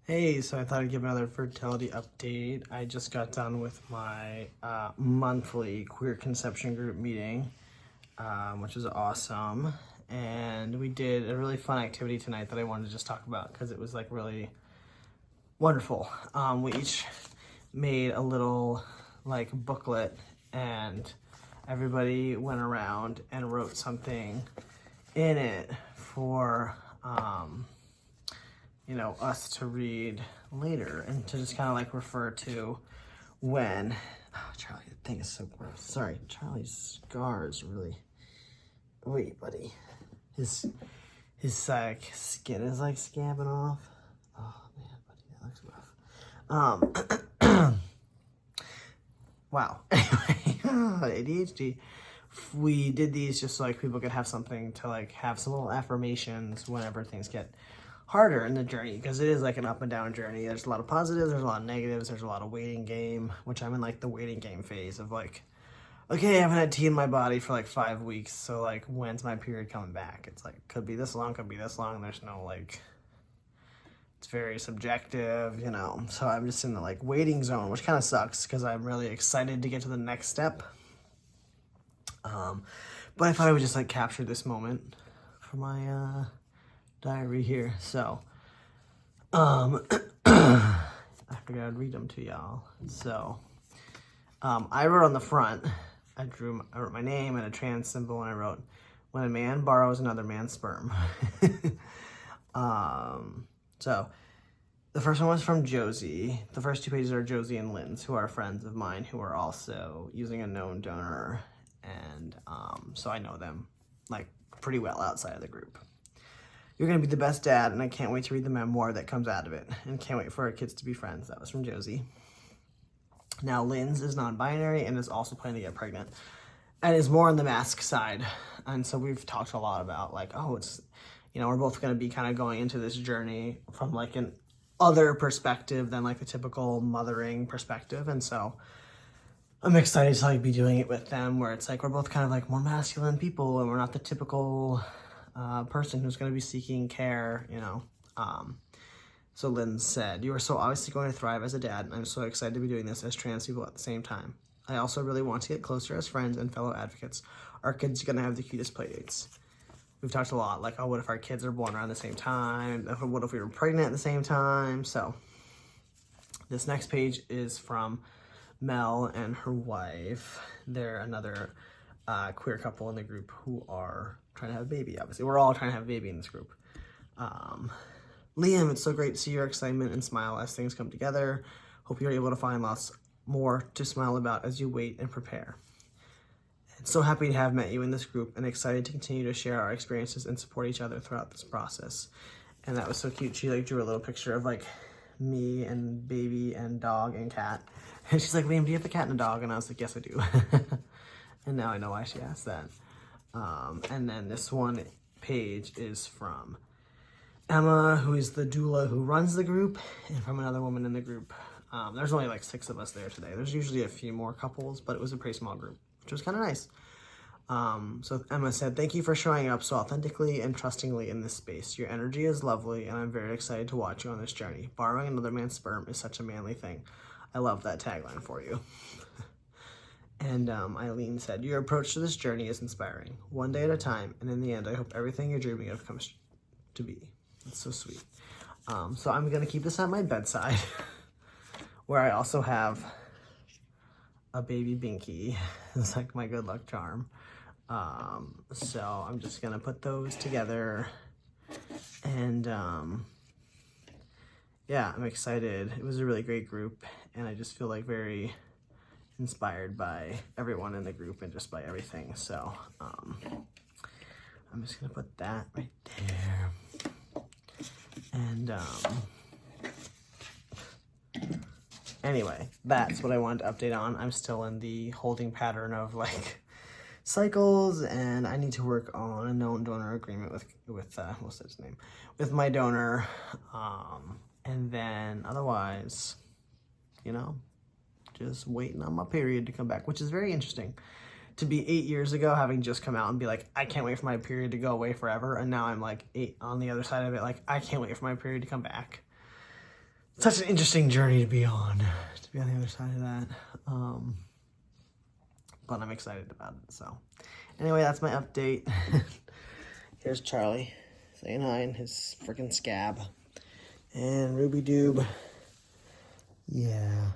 Hey, so I thought I'd give another fertility update. I just got done with my monthly queer conception group meeting, which was awesome. And we did a really fun activity tonight that I wanted to just talk about because it was like really wonderful. We each made a little like booklet and everybody went around and wrote something in it for us to read later and to just kind of like refer to when, Charlie, the thing is so gross. Sorry, Charlie's scars really, wait, buddy. His like skin is like scabbing off. Oh man, buddy, that looks rough. Wow. Anyway, ADHD. We did these just so like people could have something to like have some little affirmations whenever things get harder in the journey, because it is like an up and down journey. There's a lot of positives, there's a lot of negatives, there's a lot of waiting game, which I'm in like the waiting game phase of like, okay, I haven't had tea in my body for like 5 weeks, so like when's my period coming back? It's like could be this long, could be this long. There's no like, it's very subjective, so I'm just in the like waiting zone, which kind of sucks because I'm really excited to get to the next step. But I thought I would just like capture this moment for my diary here. So I figured I'd read them to y'all. So I wrote on the front, I wrote my name and a trans symbol, and I wrote, when a man borrows another man's sperm. So the first one was from Josie. The first 2 pages are Josie and Lynn's, who are friends of mine who are also using a known donor, and so I know them like pretty well outside of the group. You're going to be the best dad, and I can't wait to read the memoir that comes out of it, and can't wait for our kids to be friends. That was from Josie. Now, Lynn's is non-binary and is also planning to get pregnant, and is more on the mask side. And so we've talked a lot about like, it's, we're both going to be kind of going into this journey from like an other perspective than like the typical mothering perspective. And so I'm excited to like be doing it with them, where it's like we're both kind of like more masculine people, and we're not the typical person who's going to be seeking care, So Lynn said, you are so obviously going to thrive as a dad, and I'm so excited to be doing this as trans people at the same time. I also really want to get closer as friends and fellow advocates. Our kids are going to have the cutest play dates. We've talked a lot, like, what if our kids are born around the same time? What if we were pregnant at the same time? So this next page is from Mel and her wife. They're another queer couple in the group who are trying to have a baby, obviously. We're all trying to have a baby in this group. Liam, it's so great to see your excitement and smile as things come together. Hope you're able to find lots more to smile about as you wait and prepare. So happy to have met you in this group and excited to continue to share our experiences and support each other throughout this process. And that was so cute. She like drew a little picture of like me and baby and dog and cat. And she's like, Liam, do you have the cat and the dog? And I was like, yes, I do. And now I know why she asked that. And then this one page is from Emma, who is the doula who runs the group, and from another woman in the group. There's only like 6 of us there today. There's usually a few more couples, but it was a pretty small group, which was kind of nice. So Emma said, thank you for showing up so authentically and trustingly in this space. Your energy is lovely, and I'm very excited to watch you on this journey. Borrowing another man's sperm is such a manly thing. I love that tagline for you. And Eileen said, your approach to this journey is inspiring. One day at a time, and in the end, I hope everything you're dreaming of comes to be. It's so sweet. So I'm going to keep this at my bedside, where I also have a baby Binky. It's like my good luck charm. So I'm just going to put those together. And yeah, I'm excited. It was a really great group, and I just feel like very inspired by everyone in the group and just by everything. So I'm just gonna put that right there. And anyway, that's what I wanted to update on. I'm still in the holding pattern of like cycles, and I need to work on a known donor agreement with what's his name, with my donor, and then otherwise, just waiting on my period to come back, which is very interesting. To be 8 years ago, having just come out and be like, I can't wait for my period to go away forever. And now I'm like 8 on the other side of it, like, I can't wait for my period to come back. such an interesting journey to be on the other side of that. But I'm excited about it. So anyway, that's my update. Here's Charlie saying hi in his freaking scab. And Ruby Doob. Yeah.